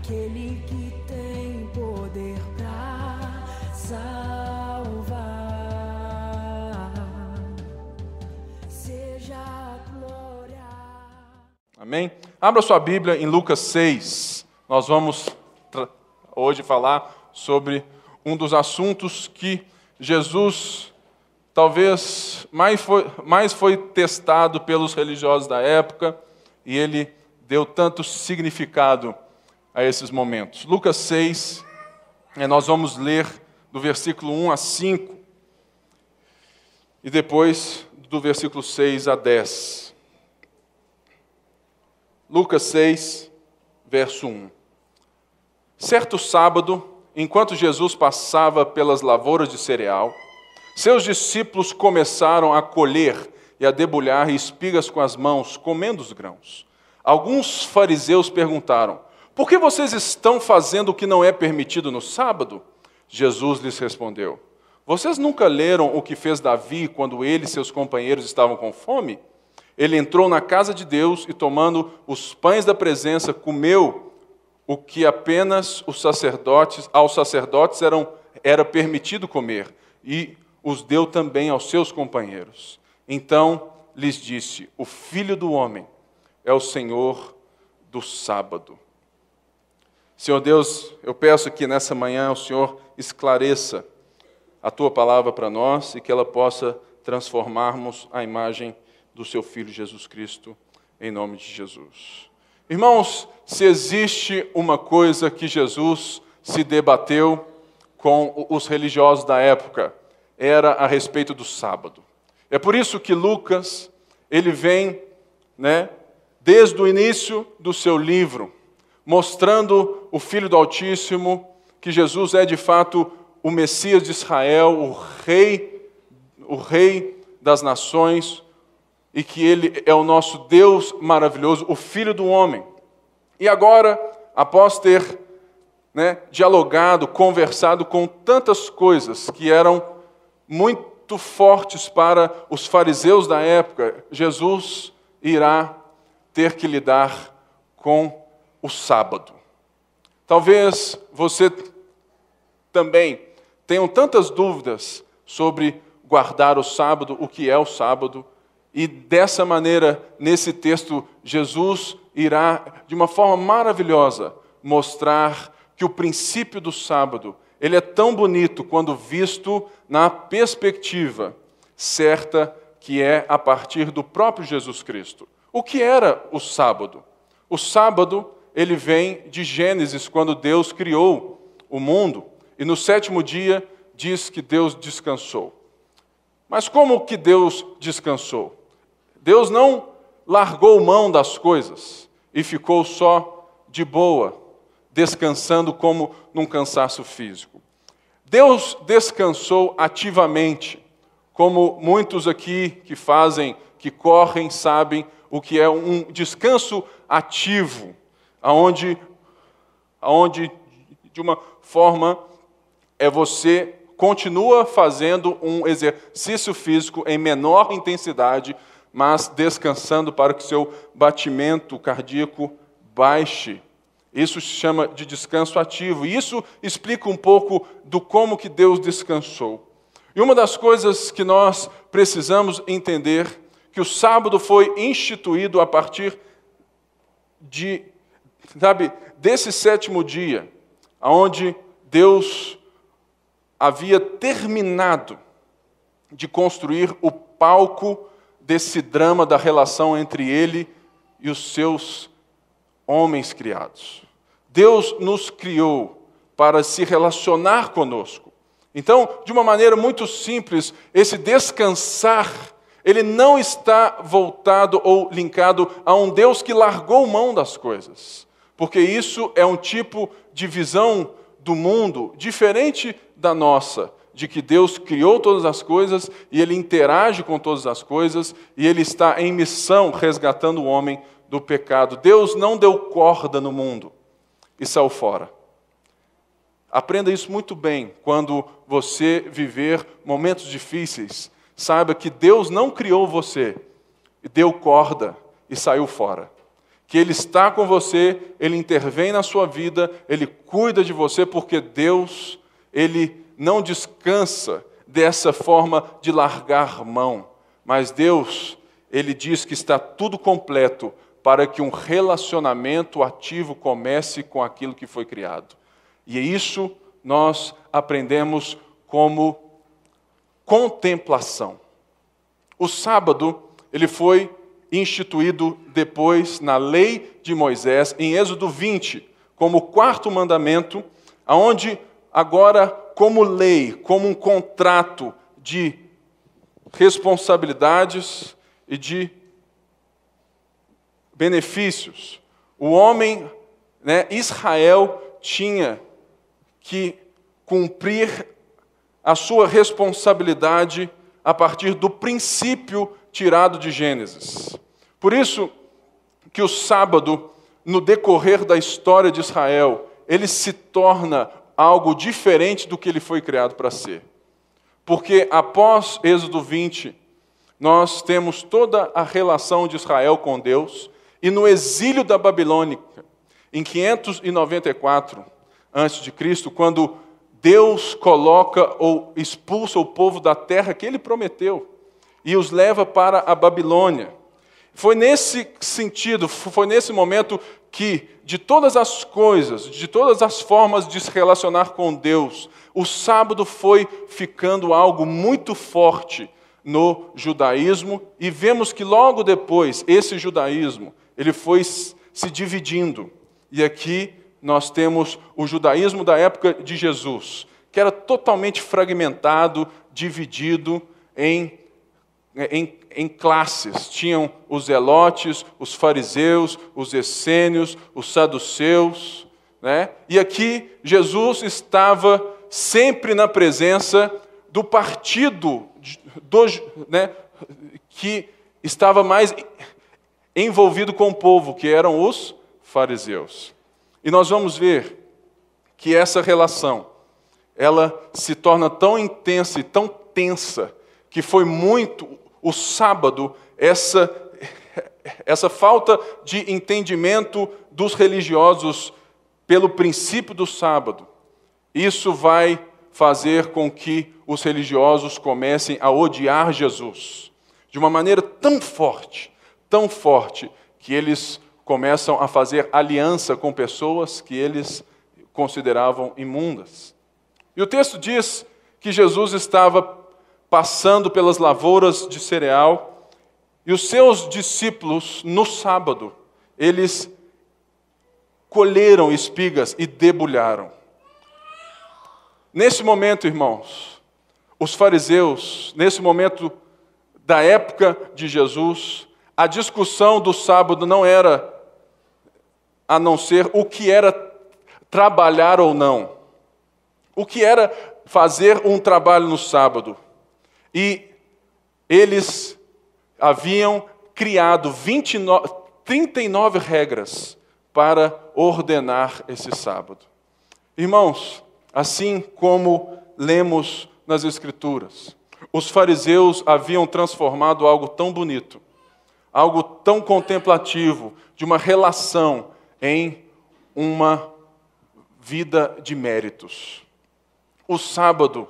aquele que tem poder pra salvar. Seja a glória. Amém? Abra sua Bíblia em Lucas 6. Nós vamos hoje falar sobre um dos assuntos que Jesus talvez mais foi testado pelos religiosos da época, e ele deu tanto significado a esses momentos. Lucas 6, nós vamos ler do versículo 1 a 5, e depois do versículo 6 a 10. Lucas 6, verso 1. Certo sábado, enquanto Jesus passava pelas lavouras de cereal, seus discípulos começaram a colher e a debulhar espigas com as mãos, comendo os grãos. Alguns fariseus perguntaram: por que vocês estão fazendo o que não é permitido no sábado? Jesus lhes respondeu: vocês nunca leram o que fez Davi quando ele e seus companheiros estavam com fome? Ele entrou na casa de Deus e, tomando os pães da presença, comeu o que apenas aos sacerdotes era permitido comer, e os deu também aos seus companheiros. Então lhes disse: o Filho do Homem é o Senhor do sábado. Senhor Deus, eu peço que nessa manhã o Senhor esclareça a Tua palavra para nós e que ela possa transformarmos a imagem do Seu Filho Jesus Cristo, em nome de Jesus. Irmãos, se existe uma coisa que Jesus se debateu com os religiosos da época, era a respeito do sábado. É por isso que Lucas, ele vem, desde o início do seu livro, mostrando o Filho do Altíssimo, que Jesus é de fato o Messias de Israel, o Rei das nações, e que Ele é o nosso Deus maravilhoso, o Filho do homem. E agora, após ter dialogado, conversado com tantas coisas que eram muito fortes para os fariseus da época, Jesus irá ter que lidar com o sábado. Talvez você também tenha tantas dúvidas sobre guardar o sábado, o que é o sábado, e dessa maneira, nesse texto, Jesus irá, de uma forma maravilhosa, mostrar que o princípio do sábado, ele é tão bonito quando visto na perspectiva certa que é a partir do próprio Jesus Cristo. O que era o sábado? O sábado, ele vem de Gênesis, quando Deus criou o mundo, e no 7º dia diz que Deus descansou. Mas como que Deus descansou? Deus não largou mão das coisas e ficou só de boa, descansando como num cansaço físico. Deus descansou ativamente, como muitos aqui que correm, sabem o que é um descanso ativo, aonde de uma forma você continua fazendo um exercício físico em menor intensidade, mas descansando para que seu batimento cardíaco baixe. Isso se chama de descanso ativo. E isso explica um pouco do como que Deus descansou. E uma das coisas que nós precisamos entender, que o sábado foi instituído a partir desse 7º dia, onde Deus havia terminado de construir o palco desse drama da relação entre Ele e os seus homens criados. Deus nos criou para se relacionar conosco. Então, de uma maneira muito simples, esse descansar, ele não está voltado ou linkado a um Deus que largou mão das coisas. Porque isso é um tipo de visão do mundo diferente da nossa, de que Deus criou todas as coisas e Ele interage com todas as coisas e Ele está em missão resgatando o homem do pecado. Deus não deu corda no mundo e saiu fora. Aprenda isso muito bem quando você viver momentos difíceis. Saiba que Deus não criou você e deu corda e saiu fora. que Ele está com você, Ele intervém na sua vida, Ele cuida de você, porque Deus, Ele não descansa dessa forma de largar mão. Mas Deus, Ele diz que está tudo completo para que um relacionamento ativo comece com aquilo que foi criado. E isso nós aprendemos como contemplação. O sábado, ele foi instituído depois na lei de Moisés, em Êxodo 20, como o 4º mandamento, aonde agora, como lei, como um contrato de responsabilidades e de benefícios, o homem, Israel, tinha que cumprir a sua responsabilidade a partir do princípio tirado de Gênesis. Por isso que o sábado, no decorrer da história de Israel, ele se torna algo diferente do que ele foi criado para ser. Porque após Êxodo 20, nós temos toda a relação de Israel com Deus, e no exílio da Babilônia, em 594 a.C., quando Deus coloca ou expulsa o povo da terra que Ele prometeu e os leva para a Babilônia. Foi nesse sentido, foi nesse momento que, de todas as coisas, de todas as formas de se relacionar com Deus, o sábado foi ficando algo muito forte no judaísmo, e vemos que logo depois, esse judaísmo, ele foi se dividindo. E aqui nós temos o judaísmo da época de Jesus, que era totalmente fragmentado, dividido em classes. Tinham os zelotes, os fariseus, os essênios, os saduceus, E aqui Jesus estava sempre na presença do partido que estava mais envolvido com o povo, que eram os fariseus. E nós vamos ver que essa relação, ela se torna tão intensa e tão tensa, que foi muito o sábado, essa falta de entendimento dos religiosos pelo princípio do sábado. Isso vai fazer com que os religiosos comecem a odiar Jesus de uma maneira tão forte, que eles começam a fazer aliança com pessoas que eles consideravam imundas. E o texto diz que Jesus estava passando pelas lavouras de cereal, e os seus discípulos, no sábado, eles colheram espigas e debulharam. Nesse momento, irmãos, os fariseus, nesse momento da época de Jesus, a discussão do sábado não era a não ser o que era trabalhar ou não. O que era fazer um trabalho no sábado. E eles haviam criado 39 regras para ordenar esse sábado. Irmãos, assim como lemos nas Escrituras, os fariseus haviam transformado algo tão bonito, algo tão contemplativo, de uma relação, em uma vida de méritos. O sábado,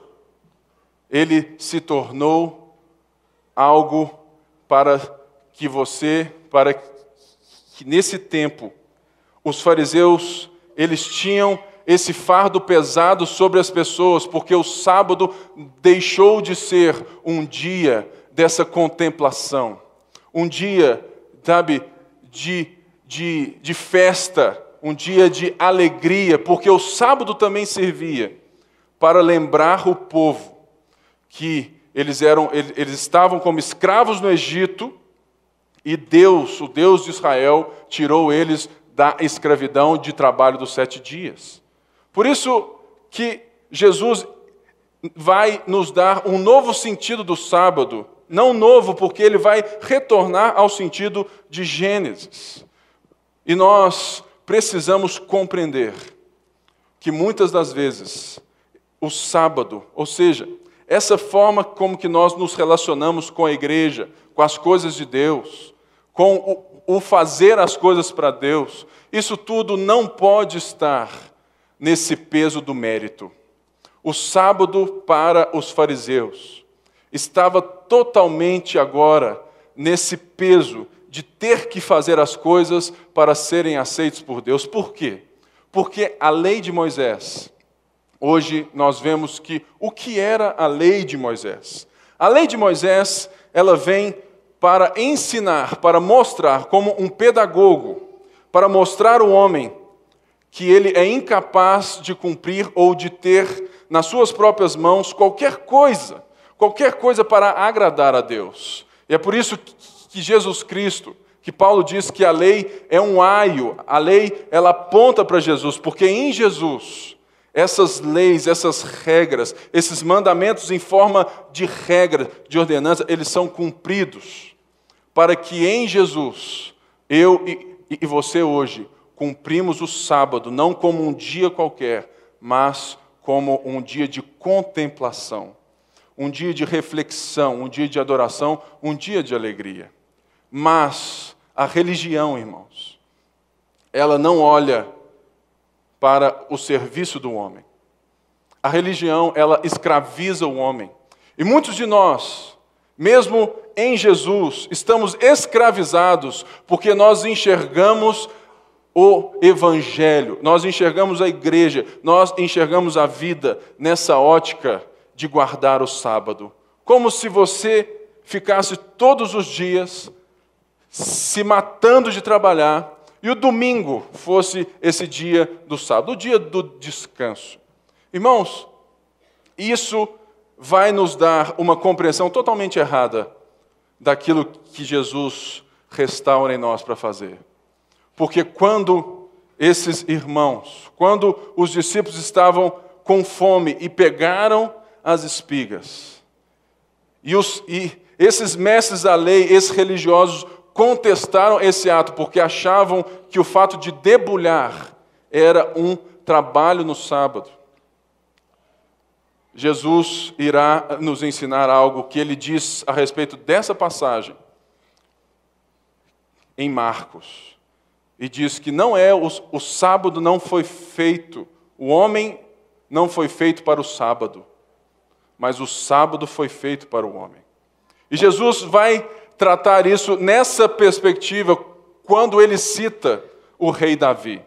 ele se tornou algo para que nesse tempo, os fariseus, eles tinham esse fardo pesado sobre as pessoas, porque o sábado deixou de ser um dia dessa contemplação, um dia, de festa, um dia de alegria, porque o sábado também servia para lembrar o povo que eles estavam como escravos no Egito, e Deus, o Deus de Israel, tirou eles da escravidão de trabalho dos 7 dias. Por isso que Jesus vai nos dar um novo sentido do sábado, não novo, porque ele vai retornar ao sentido de Gênesis. E nós precisamos compreender que muitas das vezes o sábado, ou seja, essa forma como que nós nos relacionamos com a igreja, com as coisas de Deus, com o fazer as coisas para Deus, isso tudo não pode estar nesse peso do mérito. O sábado para os fariseus estava totalmente agora nesse peso de ter que fazer as coisas para serem aceitos por Deus. Por quê? Porque a lei de Moisés, hoje nós vemos que o que era a lei de Moisés? A lei de Moisés, ela vem para ensinar, para mostrar como um pedagogo, para mostrar ao homem que ele é incapaz de cumprir ou de ter nas suas próprias mãos qualquer coisa para agradar a Deus. E é por isso que Jesus Cristo, que Paulo diz que a lei é um aio, a lei ela aponta para Jesus, porque em Jesus essas leis, essas regras, esses mandamentos em forma de regra, de ordenança, eles são cumpridos, para que em Jesus, eu e você hoje, cumprimos o sábado, não como um dia qualquer, mas como um dia de contemplação, um dia de reflexão, um dia de adoração, um dia de alegria. Mas a religião, irmãos, ela não olha para o serviço do homem. A religião, ela escraviza o homem. E muitos de nós, mesmo em Jesus, estamos escravizados porque nós enxergamos o Evangelho, nós enxergamos a igreja, nós enxergamos a vida nessa ótica de guardar o sábado. Como se você ficasse todos os dias se matando de trabalhar e o domingo fosse esse dia do sábado, o dia do descanso. Irmãos, isso vai nos dar uma compreensão totalmente errada daquilo que Jesus restaura em nós para fazer. Porque quando esses irmãos, quando os discípulos estavam com fome e pegaram as espigas, e esses mestres da lei, esses religiosos, contestaram esse ato, porque achavam que o fato de debulhar era um trabalho no sábado. Jesus irá nos ensinar algo que ele diz a respeito dessa passagem em Marcos. E diz que não é o sábado não foi feito, o homem não foi feito para o sábado, mas o sábado foi feito para o homem. E Jesus vai tratar isso nessa perspectiva quando ele cita o rei Davi. Ele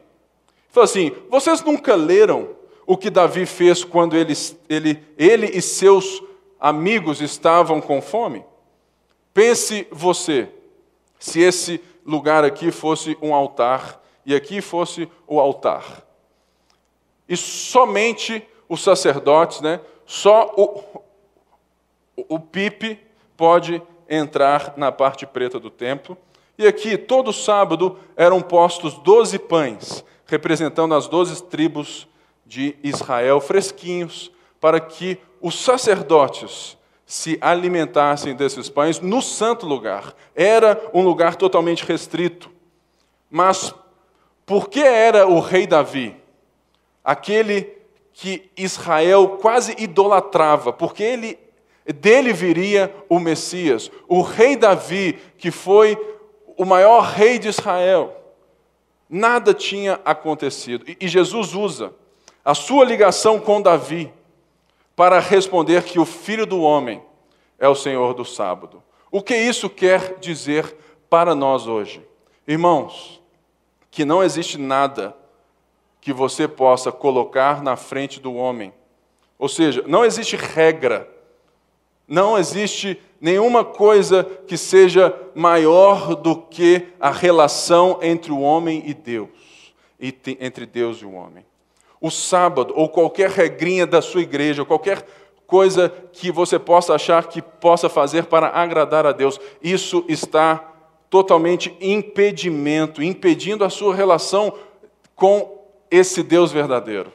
fala assim: vocês nunca leram o que Davi fez quando ele e seus amigos estavam com fome? Pense você, se esse lugar aqui fosse um altar e aqui fosse o altar. E somente os sacerdotes, só o Pipe pode entrar na parte preta do templo. E aqui, todo sábado, eram postos 12 pães, representando as 12 tribos de Israel, fresquinhos, para que os sacerdotes se alimentassem desses pães no santo lugar. Era um lugar totalmente restrito. Mas por que era o rei Davi? Aquele que Israel quase idolatrava, porque dele viria o Messias. O rei Davi, que foi o maior rei de Israel. Nada tinha acontecido. E Jesus usa a sua ligação com Davi para responder que o Filho do Homem é o Senhor do sábado. O que isso quer dizer para nós hoje? Irmãos, que não existe nada que você possa colocar na frente do homem. Ou seja, não existe regra, não existe nenhuma coisa que seja maior do que a relação entre o homem e Deus, entre Deus e o homem. O sábado, ou qualquer regrinha da sua igreja, qualquer coisa que você possa achar que possa fazer para agradar a Deus, isso está totalmente impedindo a sua relação com esse Deus verdadeiro.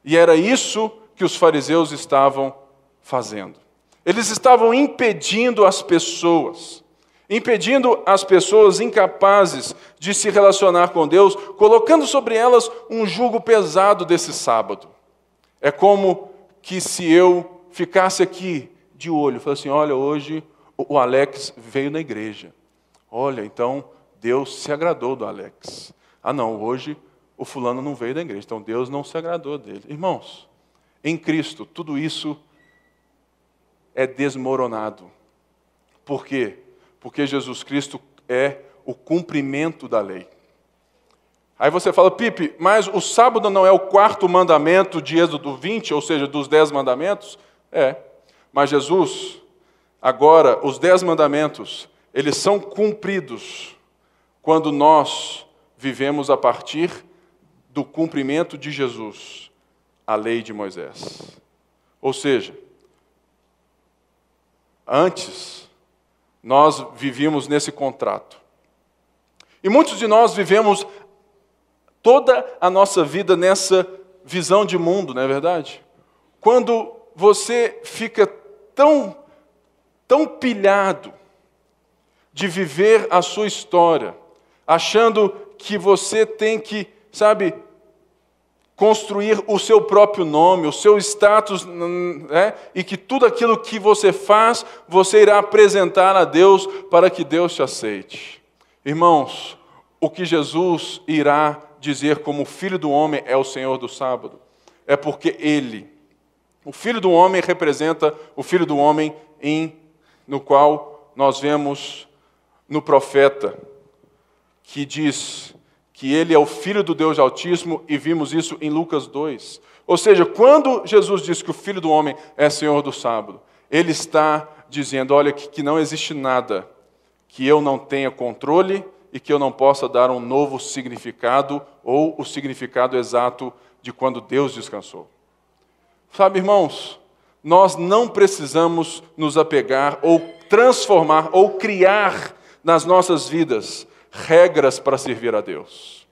E era isso que os fariseus estavam fazendo. Eles estavam impedindo as pessoas incapazes de se relacionar com Deus, colocando sobre elas um jugo pesado desse sábado. É como que se eu ficasse aqui de olho, falasse assim: olha, hoje o Alex veio na igreja, Olha, então Deus se agradou do Alex. Ah não, hoje o fulano não veio da igreja, então Deus não se agradou dele. Irmãos, em Cristo, tudo isso é desmoronado. Por quê? Porque Jesus Cristo é o cumprimento da lei. Aí você fala, Pipe, mas o sábado não é o quarto mandamento de Êxodo 20, ou seja, dos 10 mandamentos? É. Mas Jesus, agora, os 10 mandamentos, eles são cumpridos quando nós vivemos a partir do cumprimento de Jesus, a lei de Moisés. Ou seja, antes, nós vivíamos nesse contrato. E muitos de nós vivemos toda a nossa vida nessa visão de mundo, não é verdade? Quando você fica tão pilhado de viver a sua história, achando que você tem que, construir o seu próprio nome, o seu status, e que tudo aquilo que você faz, você irá apresentar a Deus para que Deus te aceite. Irmãos, o que Jesus irá dizer como Filho do Homem é o Senhor do sábado, é porque Ele, o Filho do Homem, representa o Filho do Homem no qual nós vemos no profeta, que diz que Ele é o Filho do Deus Altíssimo, e vimos isso em Lucas 2. Ou seja, quando Jesus diz que o Filho do Homem é Senhor do sábado, Ele está dizendo, olha, que não existe nada que eu não tenha controle e que eu não possa dar um novo significado ou o significado exato de quando Deus descansou. Sabe, irmãos, nós não precisamos nos apegar ou transformar ou criar nas nossas vidas regras para servir a Deus.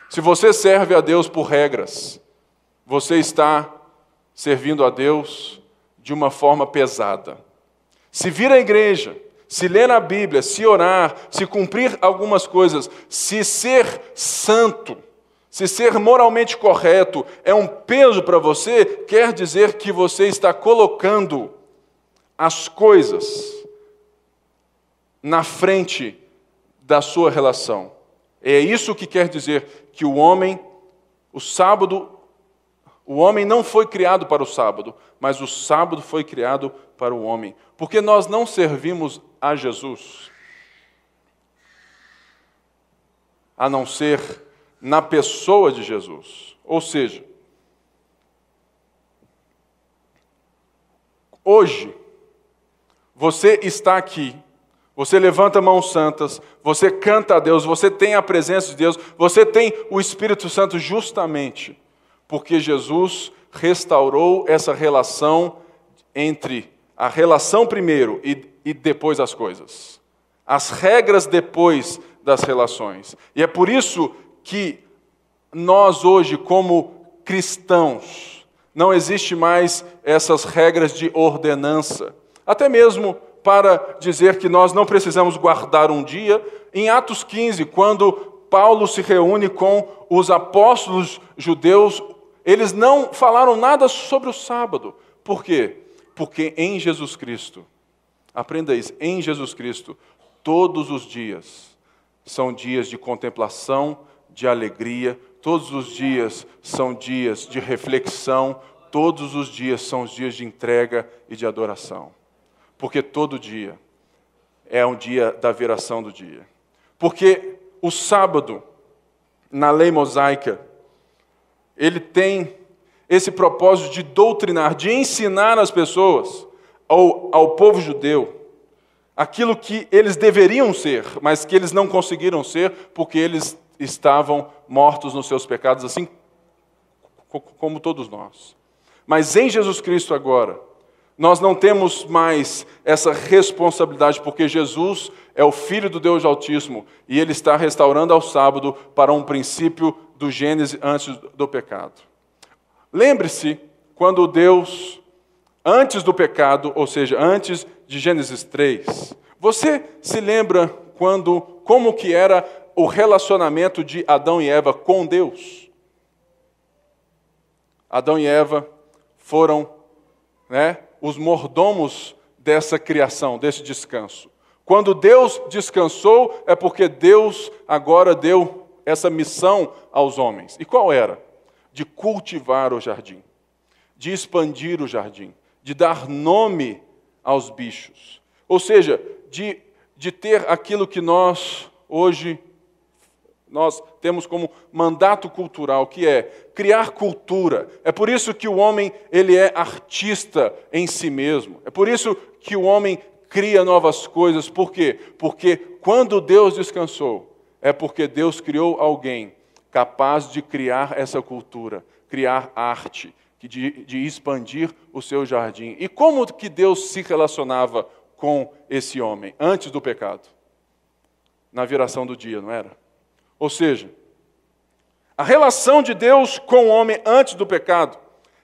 Se você serve a Deus por regras, você está servindo a Deus de uma forma pesada. Se vir à igreja, se ler a Bíblia, se orar, se cumprir algumas coisas, se ser santo, se ser moralmente correto é um peso para você, quer dizer que você está colocando as coisas na frente da sua relação. É isso que quer dizer que o homem não foi criado para o sábado, mas o sábado foi criado para o homem. Porque nós não servimos a Jesus, a não ser na pessoa de Jesus. Ou seja, hoje, você está aqui, você levanta mãos santas, você canta a Deus, você tem a presença de Deus, você tem o Espírito Santo justamente porque Jesus restaurou essa relação entre a relação primeiro e depois as coisas. As regras depois das relações. E é por isso que nós hoje, como cristãos, não existe mais essas regras de ordenança. Até mesmo para dizer que nós não precisamos guardar um dia. Em Atos 15, quando Paulo se reúne com os apóstolos judeus, eles não falaram nada sobre o sábado. Por quê? Porque em Jesus Cristo, aprenda isso, em Jesus Cristo, todos os dias são dias de contemplação, de alegria, todos os dias são dias de reflexão, todos os dias são os dias de entrega e de adoração. Porque todo dia é um dia da viração do dia. Porque o sábado, na lei mosaica, ele tem esse propósito de doutrinar, de ensinar as pessoas, ao povo judeu, aquilo que eles deveriam ser, mas que eles não conseguiram ser, porque eles estavam mortos nos seus pecados, assim como todos nós. Mas em Jesus Cristo agora, nós não temos mais essa responsabilidade, porque Jesus é o Filho do Deus Altíssimo, e Ele está restaurando ao sábado para um princípio do Gênesis antes do pecado. Lembre-se, quando Deus, antes do pecado, ou seja, antes de Gênesis 3, você se lembra como que era o relacionamento de Adão e Eva com Deus? Adão e Eva foram, os mordomos dessa criação, desse descanso. Quando Deus descansou, é porque Deus agora deu essa missão aos homens. E qual era? De cultivar o jardim, de expandir o jardim, de dar nome aos bichos. Ou seja, de ter aquilo que nós temos como mandato cultural, que é criar cultura. É por isso que o homem ele é artista em si mesmo. É por isso que o homem cria novas coisas. Por quê? Porque quando Deus descansou, é porque Deus criou alguém capaz de criar essa cultura, criar arte, de expandir o seu jardim. E como que Deus se relacionava com esse homem antes do pecado? Na viração do dia, não era? Ou seja, a relação de Deus com o homem antes do pecado,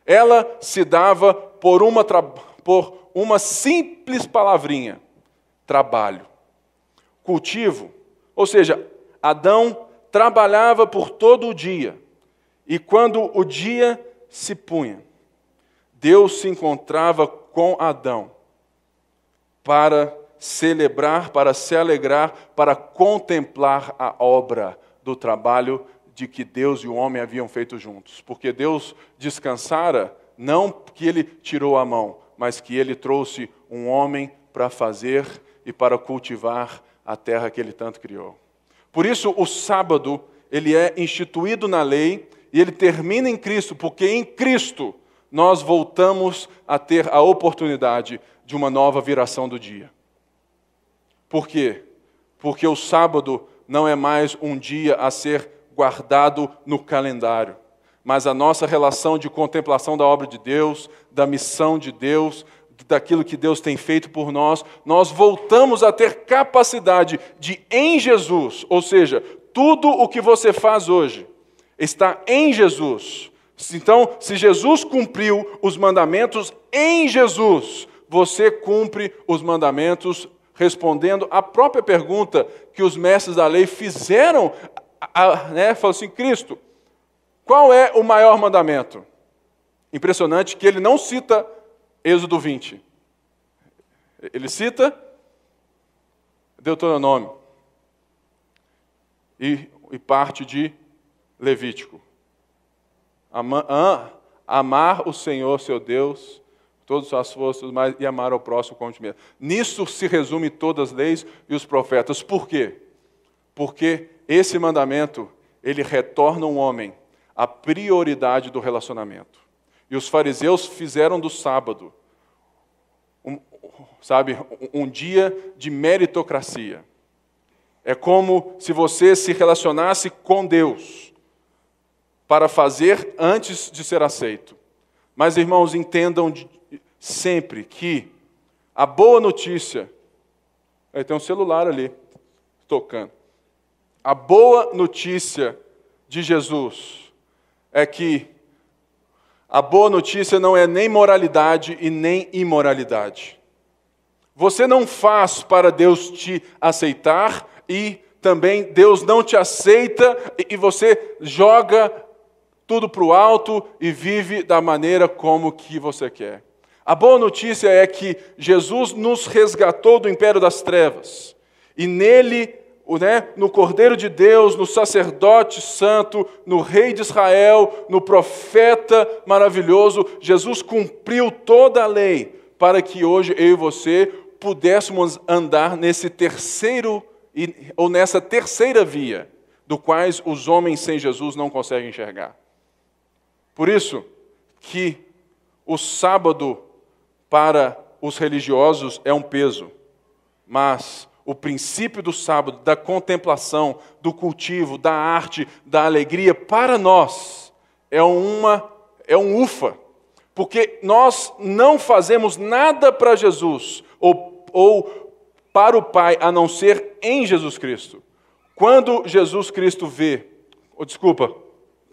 ela se dava por uma simples palavrinha: trabalho. Cultivo. Ou seja, Adão trabalhava por todo o dia. E quando o dia se punha, Deus se encontrava com Adão para celebrar, para se alegrar, para contemplar a obra do trabalho de que Deus e o homem haviam feito juntos. Porque Deus descansara, não que ele tirou a mão, mas que ele trouxe um homem para fazer e para cultivar a terra que ele tanto criou. Por isso, o sábado, ele é instituído na lei e ele termina em Cristo, porque em Cristo nós voltamos a ter a oportunidade de uma nova viração do dia. Por quê? Porque o sábado não é mais um dia a ser guardado no calendário, mas a nossa relação de contemplação da obra de Deus, da missão de Deus, daquilo que Deus tem feito por nós, nós voltamos a ter capacidade de, em Jesus, ou seja, tudo o que você faz hoje está em Jesus. Então, se Jesus cumpriu os mandamentos em Jesus, você cumpre os mandamentos respondendo à própria pergunta que os mestres da lei fizeram, falou assim: Cristo, qual é o maior mandamento? Impressionante que ele não cita Êxodo 20. Ele cita Deuteronômio e parte de Levítico. Amar o Senhor, seu Deus, todas as forças, e amar ao próximo como a ti mesmo. Nisso se resume todas as leis e os profetas. Por quê? Porque esse mandamento, ele retorna ao homem a prioridade do relacionamento. E os fariseus fizeram do sábado, um dia de meritocracia. É como se você se relacionasse com Deus para fazer antes de ser aceito. Mas, irmãos, entendam sempre que a boa notícia... Tem um celular ali, tocando. A boa notícia de Jesus é que a boa notícia não é nem moralidade e nem imoralidade. Você não faz para Deus te aceitar e também Deus não te aceita e você joga tudo para o alto e vive da maneira como que você quer. A boa notícia é que Jesus nos resgatou do império das trevas. E nele, no Cordeiro de Deus, no sacerdote santo, no Rei de Israel, no profeta maravilhoso, Jesus cumpriu toda a lei para que hoje eu e você pudéssemos andar nessa terceira via, do quais os homens sem Jesus não conseguem enxergar. Por isso que o sábado para os religiosos é um peso, mas o princípio do sábado, da contemplação, do cultivo, da arte, da alegria, para nós é um ufa, porque nós não fazemos nada para Jesus ou para o Pai, a não ser em Jesus Cristo. Quando Jesus Cristo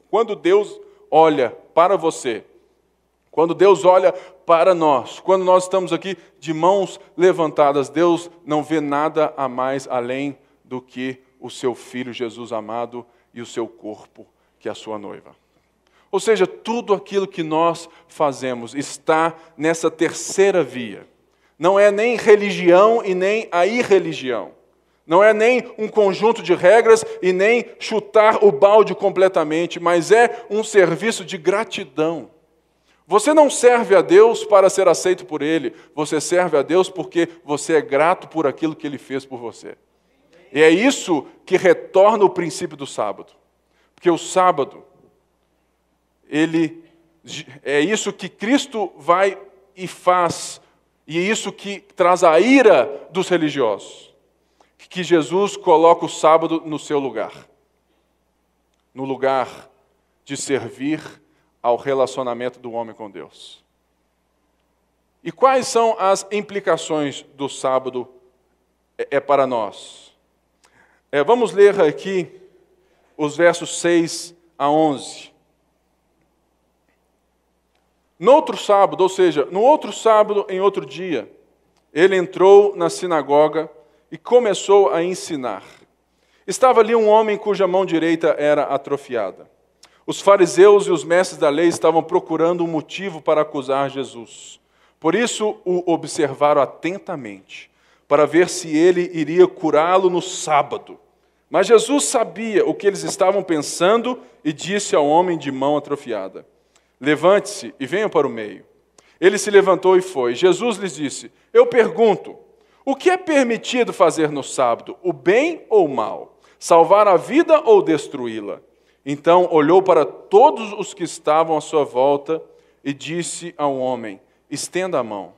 quando Deus olha para você, quando Deus olha para nós, quando nós estamos aqui de mãos levantadas, Deus não vê nada a mais além do que o seu Filho Jesus amado e o seu corpo, que é a sua noiva. Ou seja, tudo aquilo que nós fazemos está nessa terceira via, Não é nem religião e nem a irreligião. Não é nem um conjunto de regras e nem chutar o balde completamente, mas é um serviço de gratidão. Você não serve a Deus para ser aceito por Ele, você serve a Deus porque você é grato por aquilo que Ele fez por você. E é isso que retorna o princípio do sábado. Porque o sábado, é isso que Cristo vai e faz, e é isso que traz a ira dos religiosos. Que Jesus coloca o sábado no seu lugar. No lugar de servir ao relacionamento do homem com Deus. E quais são as implicações do sábado para nós? Vamos ler aqui os versos 6 a 11. No outro sábado, ou seja, no outro sábado, em outro dia, ele entrou na sinagoga e começou a ensinar. Estava ali um homem cuja mão direita era atrofiada. Os fariseus e os mestres da lei estavam procurando um motivo para acusar Jesus. Por isso o observaram atentamente, para ver se ele iria curá-lo no sábado. Mas Jesus sabia o que eles estavam pensando e disse ao homem de mão atrofiada: levante-se e venha para o meio. Ele se levantou e foi. Jesus lhes disse: eu pergunto, o que é permitido fazer no sábado, o bem ou o mal? Salvar a vida ou destruí-la? Então olhou para todos os que estavam à sua volta e disse ao homem: estenda a mão.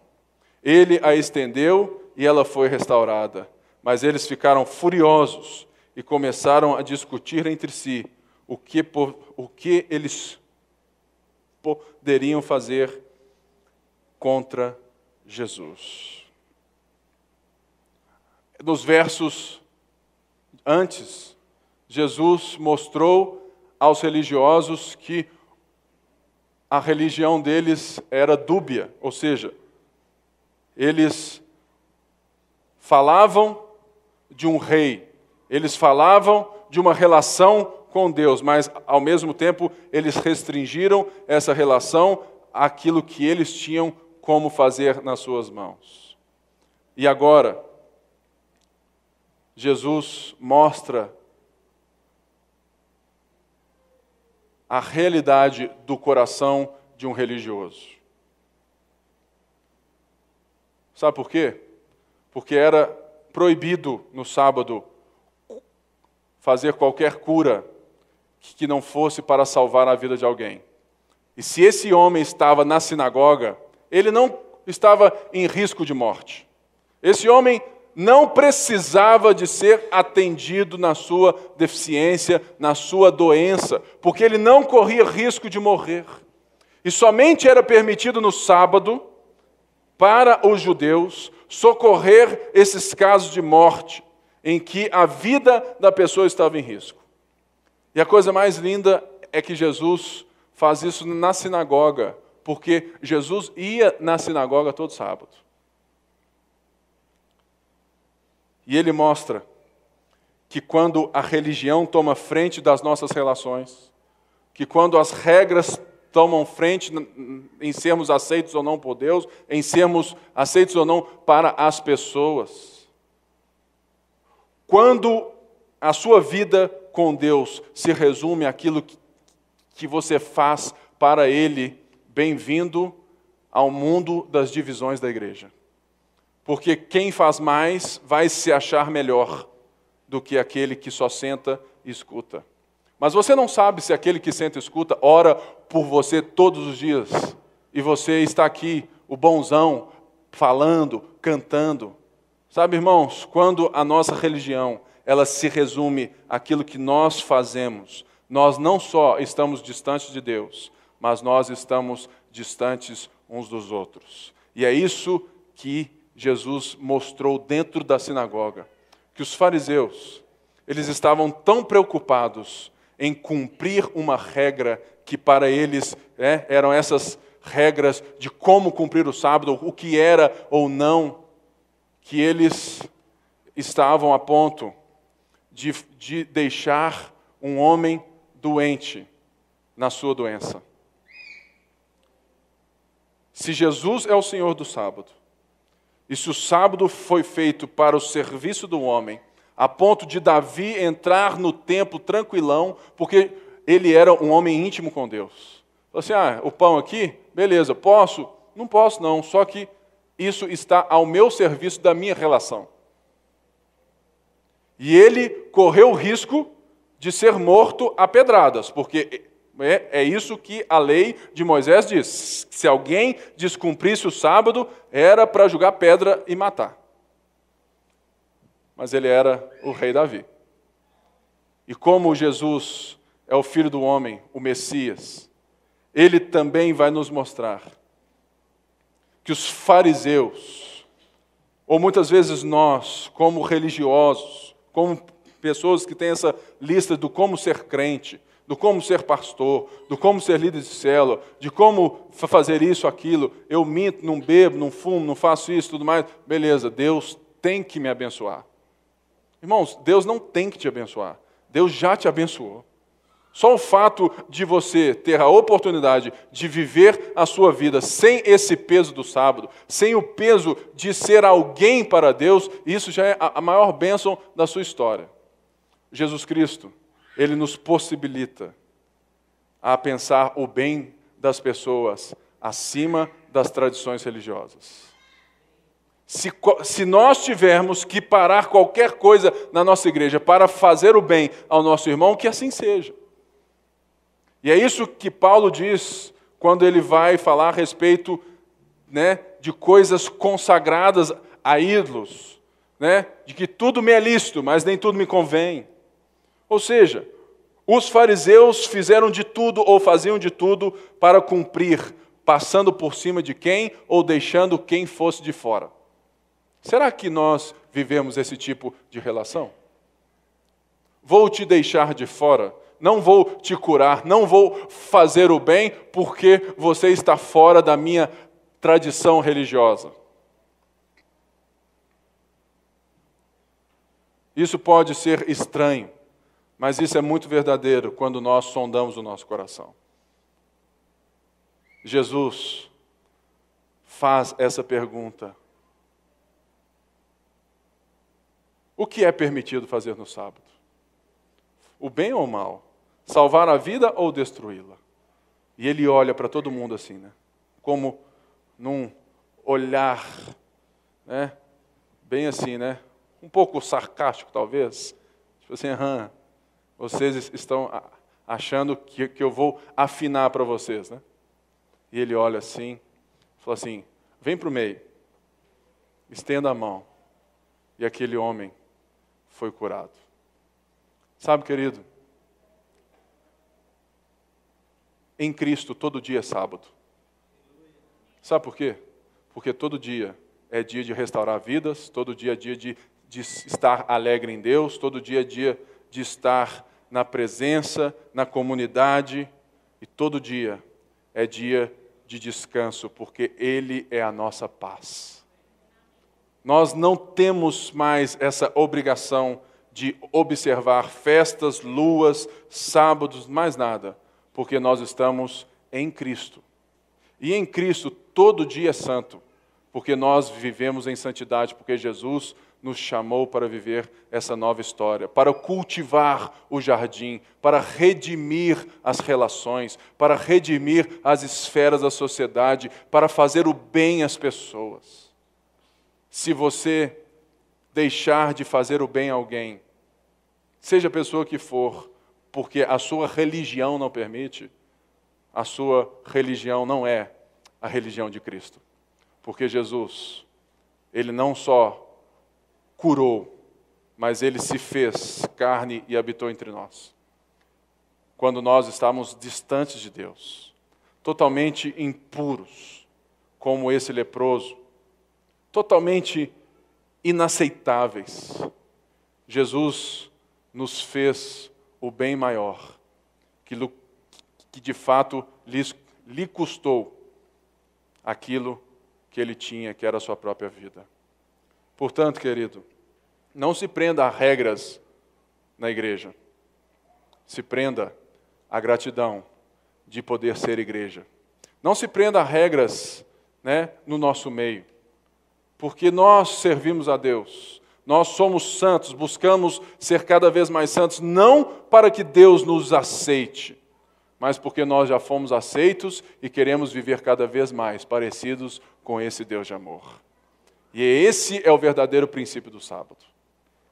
Ele a estendeu e ela foi restaurada. Mas eles ficaram furiosos e começaram a discutir entre si o que eles poderiam fazer contra Jesus. Nos versos antes, Jesus mostrou aos religiosos que a religião deles era dúbia, ou seja, eles falavam de um rei, eles falavam de uma relação com Deus, mas ao mesmo tempo eles restringiram essa relação àquilo que eles tinham como fazer nas suas mãos. E agora, Jesus mostra a realidade do coração de um religioso. Sabe por quê? Porque era proibido no sábado fazer qualquer cura que não fosse para salvar a vida de alguém. E se esse homem estava na sinagoga, ele não estava em risco de morte. Esse homem não precisava de ser atendido na sua deficiência, na sua doença, porque ele não corria risco de morrer. E somente era permitido no sábado, para os judeus, socorrer esses casos de morte, em que a vida da pessoa estava em risco. E a coisa mais linda é que Jesus faz isso na sinagoga, porque Jesus ia na sinagoga todo sábado. E ele mostra que quando a religião toma frente das nossas relações, que quando as regras tomam frente em sermos aceitos ou não por Deus, em sermos aceitos ou não para as pessoas, quando a sua vida com Deus se resume àquilo que você faz para Ele, bem-vindo ao mundo das divisões da igreja. Porque quem faz mais vai se achar melhor do que aquele que só senta e escuta. Mas você não sabe se aquele que senta e escuta ora por você todos os dias. E você está aqui, o bonzão, falando, cantando. Sabe, irmãos, quando a nossa religião ela se resume àquilo que nós fazemos, nós não só estamos distantes de Deus, mas nós estamos distantes uns dos outros. E é isso que Jesus mostrou dentro da sinagoga, que os fariseus, eles estavam tão preocupados em cumprir uma regra que para eles eram essas regras de como cumprir o sábado, o que era ou não, que eles estavam a ponto de deixar um homem doente na sua doença. Se Jesus é o Senhor do sábado, E se o sábado foi feito para o serviço do homem, a ponto de Davi entrar no templo tranquilão, porque ele era um homem íntimo com Deus. Falou assim, o pão aqui, beleza, posso? Não posso não, só que isso está ao meu serviço da minha relação. E ele correu o risco de ser morto a pedradas, porque é isso que a lei de Moisés diz. Se alguém descumprisse o sábado, era para jogar pedra e matar. Mas ele era o rei Davi. E como Jesus é o Filho do Homem, o Messias, ele também vai nos mostrar que os fariseus, ou muitas vezes nós, como religiosos, como pessoas que têm essa lista do como ser crente, do como ser pastor, do como ser líder de célula, de como fazer isso, aquilo, eu minto, não bebo, não fumo, não faço isso, tudo mais, beleza, Deus tem que me abençoar. Irmãos, Deus não tem que te abençoar, Deus já te abençoou. Só o fato de você ter a oportunidade de viver a sua vida sem esse peso do sábado, sem o peso de ser alguém para Deus, isso já é a maior bênção da sua história. Jesus Cristo, Ele nos possibilita a pensar o bem das acima das tradições religiosas. Se nós tivermos que parar qualquer coisa na nossa igreja para fazer o bem ao nosso irmão, que assim seja. E é isso que Paulo diz quando ele vai falar a respeito, de coisas consagradas a ídolos, de que tudo me é lícito, mas nem tudo me convém. Ou seja, os fariseus fizeram de tudo ou faziam de tudo para cumprir, passando por cima de quem ou deixando quem fosse de fora. Será que nós vivemos esse tipo de relação? Vou te deixar de fora, não vou te curar, não vou fazer o bem porque você está fora da minha tradição religiosa. Isso pode ser estranho, mas isso é muito verdadeiro quando nós sondamos o nosso coração. Jesus faz essa pergunta: o que é permitido fazer no sábado? O bem ou o mal? Salvar a vida ou destruí-la? E ele olha para todo mundo assim, como num olhar, bem assim, um pouco sarcástico talvez, tipo assim, vocês estão achando que eu vou afinar para vocês, E ele olha assim, fala assim, vem para o meio, estenda a mão. E aquele homem foi curado. Sabe, querido, em Cristo todo dia é sábado. Sabe por quê? Porque todo dia é dia de restaurar vidas, todo dia é dia de estar alegre em Deus, todo dia é dia de estar na presença, na comunidade, e todo dia é dia de descanso, porque Ele é a nossa paz. Nós não temos mais essa obrigação de observar festas, luas, sábados, mais nada, porque nós estamos em Cristo. E em Cristo todo dia é santo, porque nós vivemos em santidade, porque Jesus nos chamou para viver essa nova história, para cultivar o jardim, para redimir as relações, para redimir as esferas da sociedade, para fazer o bem às pessoas. Se você deixar de fazer o bem a alguém, seja a pessoa que for, porque a sua religião não permite, a sua religião não é a religião de Cristo. Porque Jesus, Ele não só curou, mas Ele se fez carne e habitou entre nós. Quando nós estávamos distantes de Deus, totalmente impuros, como esse leproso, totalmente inaceitáveis, Jesus nos fez o bem maior, que de fato lhe custou aquilo que ele tinha, que era a sua própria vida. Portanto, querido, não se prenda a regras na igreja. Se prenda à gratidão de poder ser igreja. Não se prenda a regras, no nosso meio. porque nós servimos a Deus. Nós somos santos, buscamos ser cada vez mais santos, não para que Deus nos aceite, mas porque nós já fomos aceitos e queremos viver cada vez mais parecidos com esse Deus de amor. E esse é o verdadeiro princípio do sábado.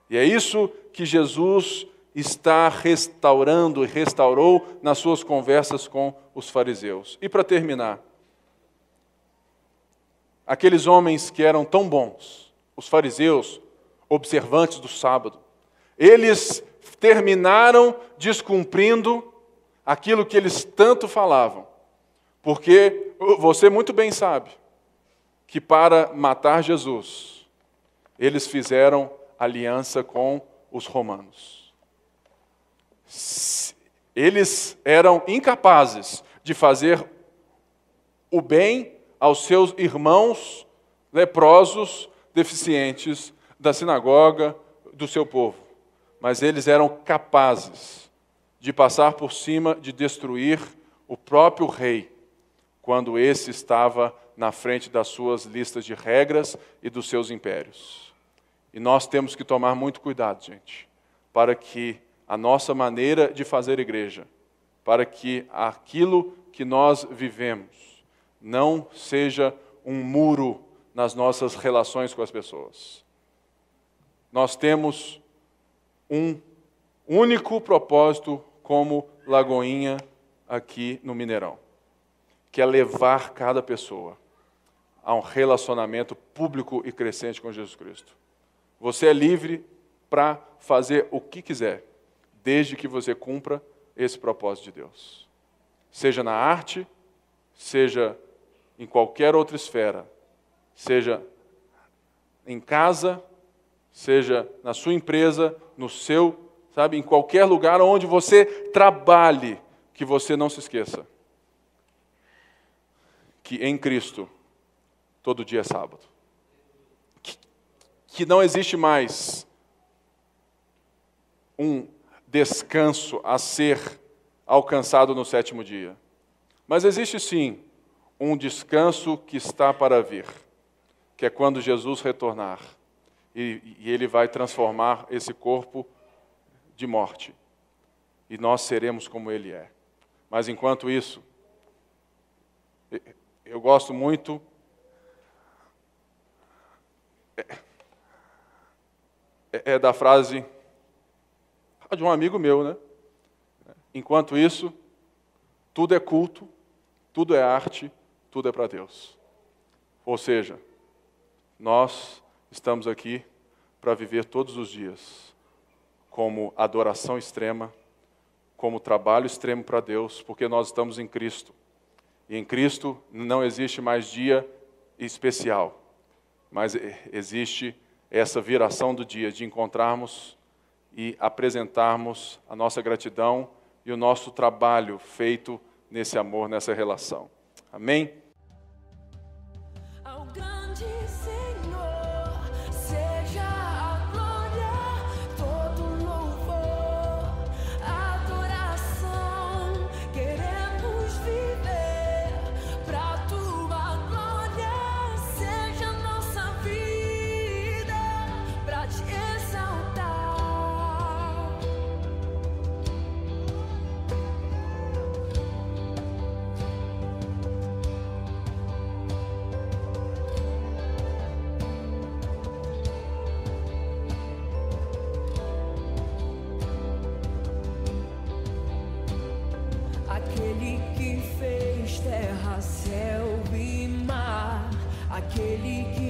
E é isso que Jesus está restaurando e restaurou nas suas conversas com os fariseus. E para terminar, aqueles homens que eram tão bons, os fariseus, observantes do sábado, eles terminaram descumprindo aquilo que eles tanto falavam. Porque você muito bem sabe que para matar Jesus, eles fizeram aliança com os romanos. Eles eram incapazes de fazer o bem aos seus irmãos leprosos, deficientes da sinagoga do seu povo. Mas eles eram capazes de passar por cima, de destruir o próprio rei, quando esse estava na frente das suas listas de regras e dos seus impérios. E nós temos que tomar muito cuidado, gente, para que a nossa maneira de fazer igreja, para que aquilo que nós vivemos não seja um muro nas nossas relações com as pessoas. Nós temos um único propósito como Lagoinha aqui no Mineirão, que é levar cada pessoa a um relacionamento público e crescente com Jesus Cristo. Você é livre para fazer o que quiser, desde que você cumpra esse propósito de Deus. Seja na arte, seja em qualquer outra esfera, seja em casa, seja na sua empresa, no seu, em qualquer lugar onde você trabalhe, que você não se esqueça que em Cristo todo dia é sábado. Que não existe mais um descanso a ser alcançado no sétimo dia. Mas existe sim um descanso que está para vir, que é quando Jesus retornar. E Ele vai transformar esse corpo de morte. E nós seremos como Ele é. Mas enquanto isso, eu gosto muito da frase de um amigo meu, né? Enquanto isso, tudo é culto, tudo é arte, tudo é para Deus. Ou seja, nós estamos aqui para viver todos os dias como adoração extrema, como trabalho extremo para Deus, porque nós estamos em Cristo. E em Cristo não existe mais dia especial, mas existe essa viração do dia de encontrarmos e apresentarmos a nossa gratidão e o nosso trabalho feito nesse amor, nessa relação. Amém? Ao grande Senhor seja a glória, todo louvor, adoração. Queremos viver pra tua glória, seja nossa vida pra te exaltar. Aquele que fez terra, céu e mar, aquele que